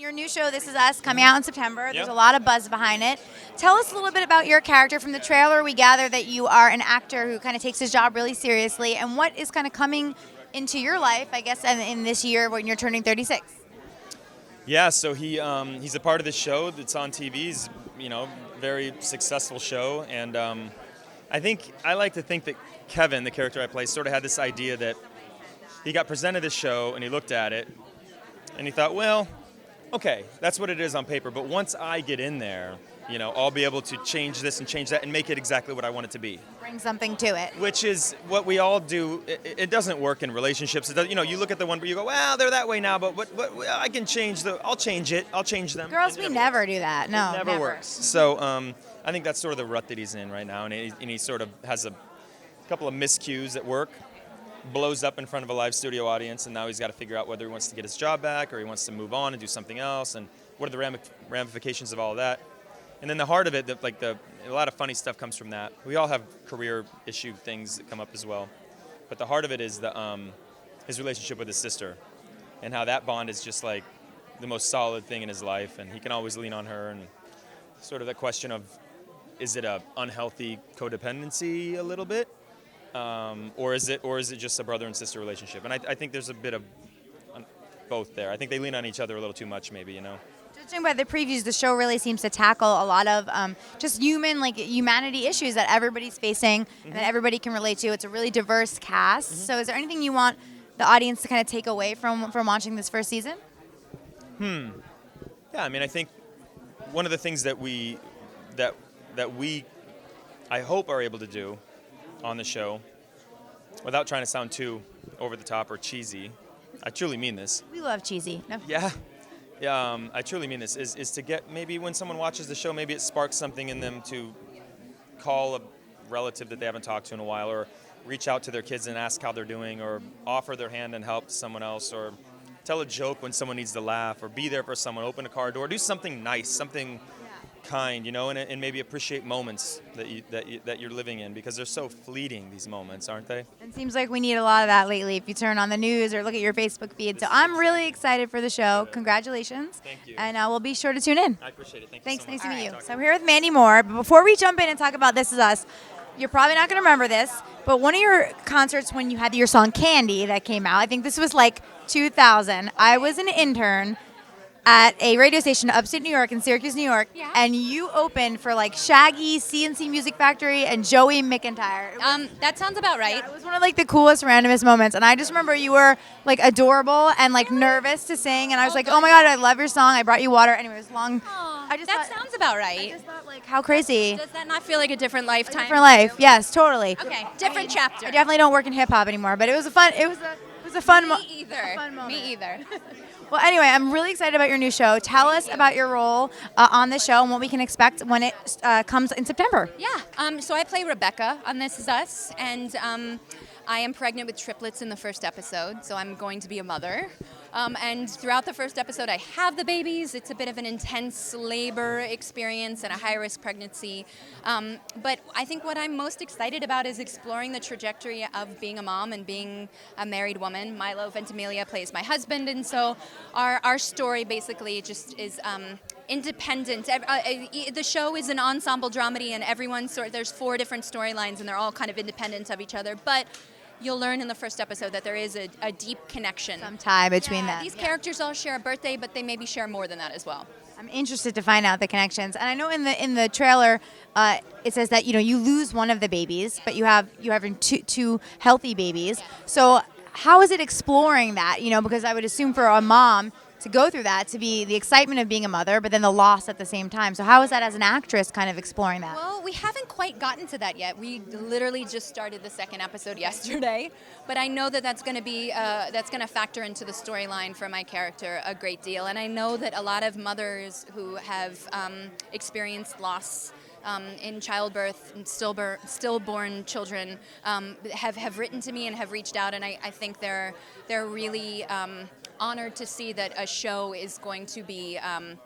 your new show, This Is Us, coming out in September. There's a lot of buzz behind it. Tell us a little bit about your character. From the trailer, we gather that you are an actor who kind of takes his job really seriously. And what is kind of coming into your life, I guess, in this year when you're turning 36? Yeah, so he's a part of this show that's on TV. He's, very successful show. And I like to think that Kevin, the character I play, sort of had this idea that he got presented this show and he looked at it and he thought, well, okay, that's what it is on paper. But once I get in there, I'll be able to change this and change that and make it exactly what I want it to be. Bring something to it. Which is what we all do. It doesn't work in relationships. It does, you look at the one where you go, well, they're that way now, but what I can change I'll change it. I'll change them. Girls, we never do that. No, it never works. So I think that's sort of the rut that he's in right now, and he sort of has a couple of miscues at work, blows up in front of a live studio audience, and now he's got to figure out whether he wants to get his job back or he wants to move on and do something else, and what are the ramifications of all of that. And then the heart of it, a lot of funny stuff comes from that. We all have career issue things that come up as well. But the heart of it is his relationship with his sister and how that bond is just like the most solid thing in his life, and he can always lean on her, and sort of the question of, is it a unhealthy codependency a little bit? Or is it just a brother and sister relationship? And I think there's a bit of both there. I think they lean on each other a little too much, maybe, Judging by the previews, the show really seems to tackle a lot of just humanity issues that everybody's facing and that everybody can relate to. It's a really diverse cast. So is there anything you want the audience to kind of take away from watching this first season? Yeah, I think one of the things that we I hope are able to do on the show, without trying to sound too over the top or cheesy, I truly mean this. We love cheesy. No. Yeah, I truly mean this, is to get, maybe when someone watches the show, maybe it sparks something in them to call a relative that they haven't talked to in a while, or reach out to their kids and ask how they're doing, or offer their hand and help someone else, or tell a joke when someone needs to laugh, or be there for someone, open a car door, do something nice, something kind, and maybe appreciate moments that you're living in, because they're so fleeting, these moments, aren't they? It seems like we need a lot of that lately if you turn on the news or look at your Facebook feed. So I'm really excited for the show. Congratulations. Thank you. And we'll be sure to tune in. I appreciate it. Thanks. You so much. Nice to meet you. So we're here with Mandy Moore. But before we jump in and talk about This Is Us, you're probably not going to remember this, but one of your concerts when you had your song Candy that came out, I think this was like 2000. I was an intern at a radio station in upstate New York, in Syracuse, New York, and you opened for like Shaggy, CNC Music Factory, and Joey McIntyre. That sounds about right. Yeah, it was one of like the coolest, randomest moments, and I just remember you were like adorable and like nervous to sing, and I was like, oh my god, I love your song. I brought you water. Anyway, it was long. That sounds about right. I just thought like, how crazy. Does that not feel like a different lifetime? Different life, yes, totally. Okay, different chapter. I definitely don't work in hip hop anymore, but it was a fun. It was a fun. Me either. A fun moment. Me either. Well, anyway, I'm really excited about your new show. Tell us about your role on the show and what we can expect when it comes in September. Yeah. So I play Rebecca on This Is Us, and I am pregnant with triplets in the first episode, so I'm going to be a mother. And throughout the first episode, I have the babies. It's a bit of an intense labor experience and a high-risk pregnancy. But I think what I'm most excited about is exploring the trajectory of being a mom and being a married woman. Milo Ventimiglia plays my husband, and so our story basically just is independent. The show is an ensemble dramedy, and there's 4 different storylines, and they're all kind of independent of each other. But you'll learn in the first episode that there is a deep connection. Some tie between them. These characters all share a birthday, but they maybe share more than that as well. I'm interested to find out the connections. And I know in the trailer, it says that you lose one of the babies, but you have two healthy babies. So how is it exploring that? Because I would assume for a mom to go through that, to be the excitement of being a mother, but then the loss at the same time. So how is that as an actress kind of exploring that? Well, we haven't quite gotten to that yet. We literally just started the second episode yesterday, but I know that that's going to factor into the storyline for my character a great deal. And I know that a lot of mothers who have experienced loss in childbirth and stillborn children have written to me and have reached out, and I think they're really honored to see that a show is going to be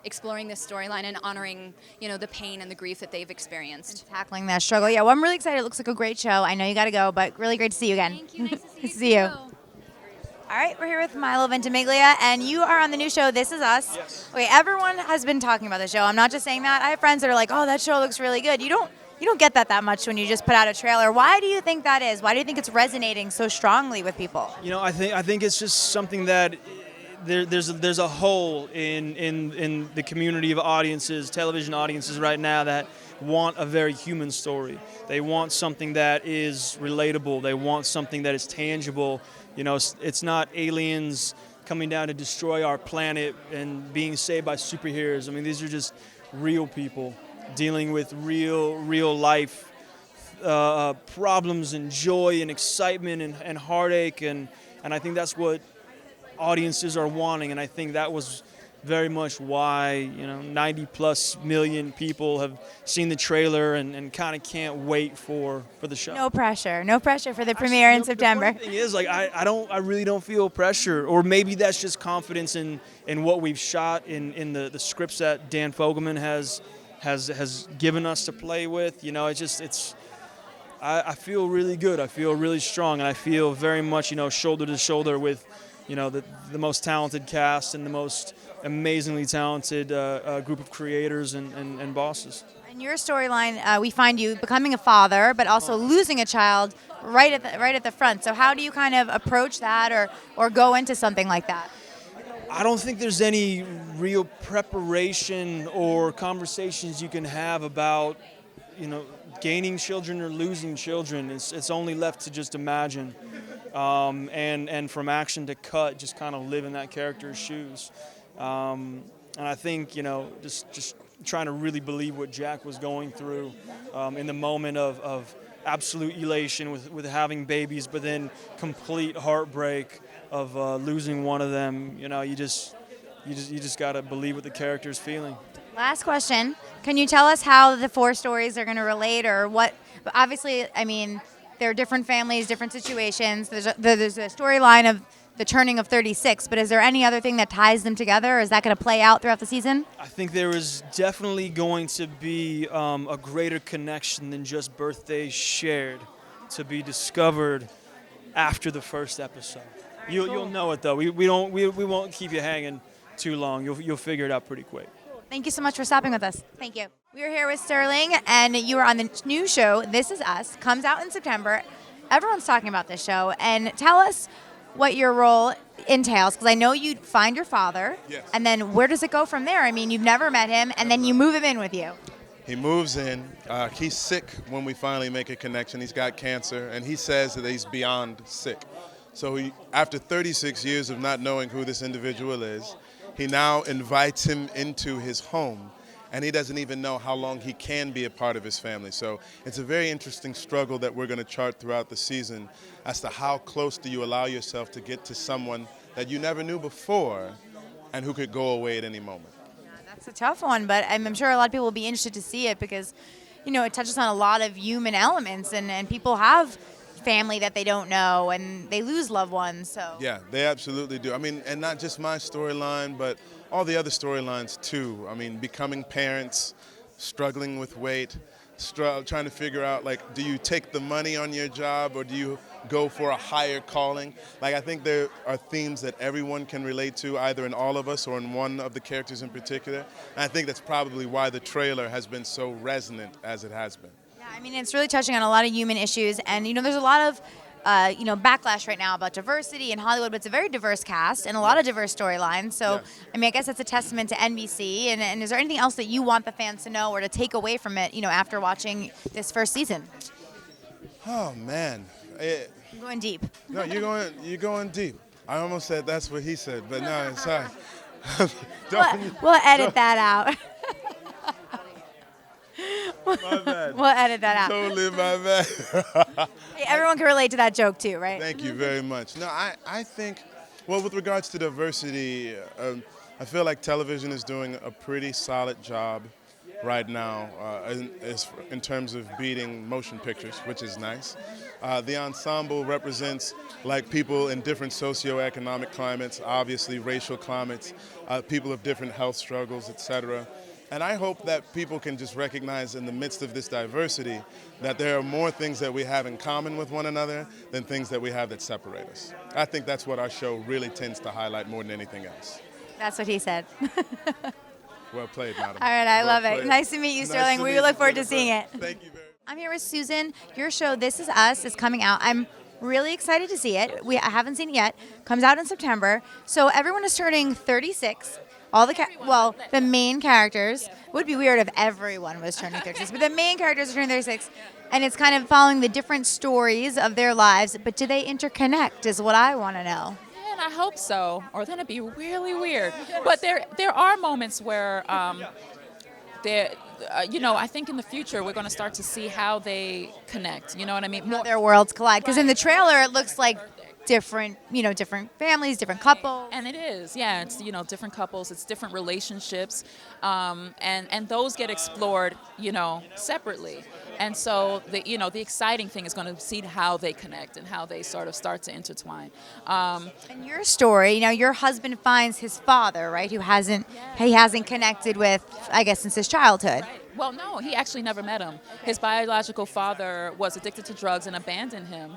exploring this storyline and honoring, the pain and the grief that they've experienced. And tackling that struggle. Yeah, well, I'm really excited. It looks like a great show. I know you got to go, but really great to see you again. Thank you. Nice to see you. Nice to see you. All right, we're here with Milo Ventimiglia, and you are on the new show, This Is Us. Yes. Okay, everyone has been talking about the show. I'm not just saying that. I have friends that are like, oh, that show looks really good. You don't get that much when you just put out a trailer. Why do you think that is? Why do you think it's resonating so strongly with people? I think it's just something that there's a hole in the community of audiences, television audiences right now, that want a very human story. They want something that is relatable. They want something that is tangible. It's not aliens coming down to destroy our planet and being saved by superheroes. I mean, these are just real people dealing with real life problems and joy and excitement and heartache, and I think that's what audiences are wanting, and I think that was very much why 90+ million people have seen the trailer and kind of can't wait for the show. No pressure for the premiere in September. The funny thing is, I really don't feel pressure, or maybe that's just confidence in what we've shot in the scripts that Dan Fogelman has given us to play with. I feel really good. I feel really strong, and I feel very much shoulder to shoulder with the most talented cast and the most amazingly talented group of creators and bosses. In your storyline, we find you becoming a father, but also losing a child right at the front. So how do you kind of approach that or go into something like that? I don't think there's any real preparation or conversations you can have about gaining children or losing children. It's only left to just imagine. And from action to cut, just kind of live in that character's shoes. And I think, just trying to really believe what Jack was going through in the moment of absolute elation with having babies, but then complete heartbreak of losing one of them. You just got to believe what the character's feeling. Last question. Can you tell us how the 4 stories are going to relate, or what? Obviously, I mean, there are different families, different situations. There's a storyline of the turning of 36, but is there any other thing that ties them together, or is that going to play out throughout the season? I think there is definitely going to be a greater connection than just birthdays shared to be discovered after the first episode. Right, you'll know it though. We won't keep you hanging too long. You'll figure it out pretty quick. Thank you so much for stopping with us. Thank you. We are here with Sterling, and you are on the new show, This Is Us. Comes out in September. Everyone's talking about this show. And tell us what your role entails, because I know you find your father. Yes. And then where does it go from there? I mean, you've never met him, and then you move him in with you. He moves in. He's sick when we finally make a connection. He's got cancer, and he says that he's beyond sick. So after 36 years of not knowing who this individual is, he now invites him into his home, and he doesn't even know how long he can be a part of his family. So it's a very interesting struggle that we're going to chart throughout the season as to how close do you allow yourself to get to someone that you never knew before and who could go away at any moment. Yeah, that's a tough one, but I'm sure a lot of people will be interested to see it because, it touches on a lot of human elements, and people have family that they don't know, and they lose loved ones. So yeah, they absolutely do. I mean, and not just my storyline, but all the other storylines too. I mean, becoming parents, struggling with weight, trying to figure out, do you take the money on your job or do you go for a higher calling? I think there are themes that everyone can relate to, either in all of us or in one of the characters in particular. And I think that's probably why the trailer has been so resonant as it has been. I mean, it's really touching on a lot of human issues, and there's a lot of backlash right now about diversity in Hollywood, but it's a very diverse cast and a lot of diverse storylines. So, Yes. I mean, I guess that's a testament to NBC. And is there anything else that you want the fans to know or to take away from it, after watching this first season? Oh man, I'm going deep. no, you're going deep. I almost said that's what he said, but no, sorry. We'll edit that out. My bad. We'll edit that out. Totally my bad. Hey, everyone can relate to that joke too, right? Thank you very much. No, I think, well, with regards to diversity, I feel like television is doing a pretty solid job right now in terms of beating motion pictures, which is nice. The ensemble represents people in different socioeconomic climates, obviously racial climates, people of different health struggles, etc. And I hope that people can just recognize in the midst of this diversity that there are more things that we have in common with one another than things that we have that separate us. I think that's what our show really tends to highlight more than anything else. That's what he said. Well played, madam. All right, I Well love it. played. Nice to meet you, Nice Sterling. to We meet look you, forward to Jennifer. seeing it. Thank you very much. I'm here with Susan. Your show, This Is Us, is coming out. I'm really excited to see it. I haven't seen it yet. Comes out in September. So everyone is turning 36. All the main characters. It would be weird if everyone was turning 36, but the main characters are turning 36. And it's kind of following the different stories of their lives. But do they interconnect is what I want to know. And I hope so, or then it'd be really weird. But there are moments where I think in the future we're going to start to see how they connect. You know what I mean? How their worlds collide. Because in the trailer, it looks like different families, different couples. And it is, yeah. It's different couples, it's different relationships, and those get explored, separately. And so the exciting thing is going to see how they connect and how they sort of start to intertwine. And your story, your husband finds his father, right? He hasn't connected with, I guess, since his childhood. Well, no, he actually never met him. His biological father was addicted to drugs and abandoned him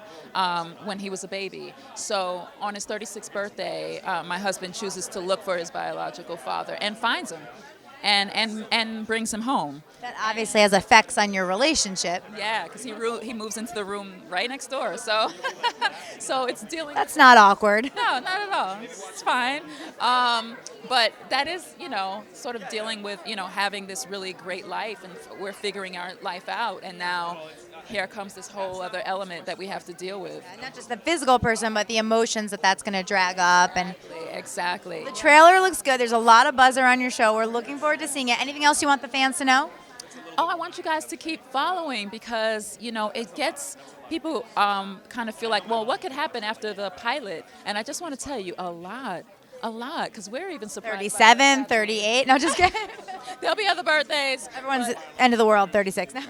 when he was a baby. So on his 36th birthday, my husband chooses to look for his biological father and finds him and brings him home. That obviously has effects on your relationship. Yeah, because he moves into the room right next door. So so it's dealing. That's not awkward. No, not at all. It's fine. But that is, sort of dealing with, having this really great life, and we're figuring our life out, and now here comes this whole other element that we have to deal with. Not just the physical person, but the emotions that's going to drag up. And Exactly. the trailer looks good. There's a lot of buzz around your show. We're looking forward to seeing it. Anything else you want the fans to know? Oh, I want you guys to keep following because, it gets people kind of feel like, well, what could happen after the pilot? And I just want to tell you a lot, because we're even surprised. 37, 38. No, just kidding. There'll be other birthdays. Everyone's end of the world, 36 now.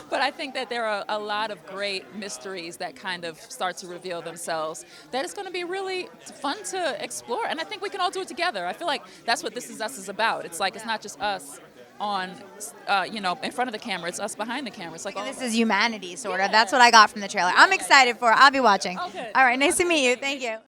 But I think that there are a lot of great mysteries that kind of start to reveal themselves that it's going to be really fun to explore. And I think we can all do it together. I feel like that's what This Is Us is about. It's like it's not just us on, in front of the camera. It's us behind the camera. It's like This is humanity, sort of. That's what I got from the trailer. I'm excited for it. I'll be watching. Okay. All right, nice to meet you. Thank you.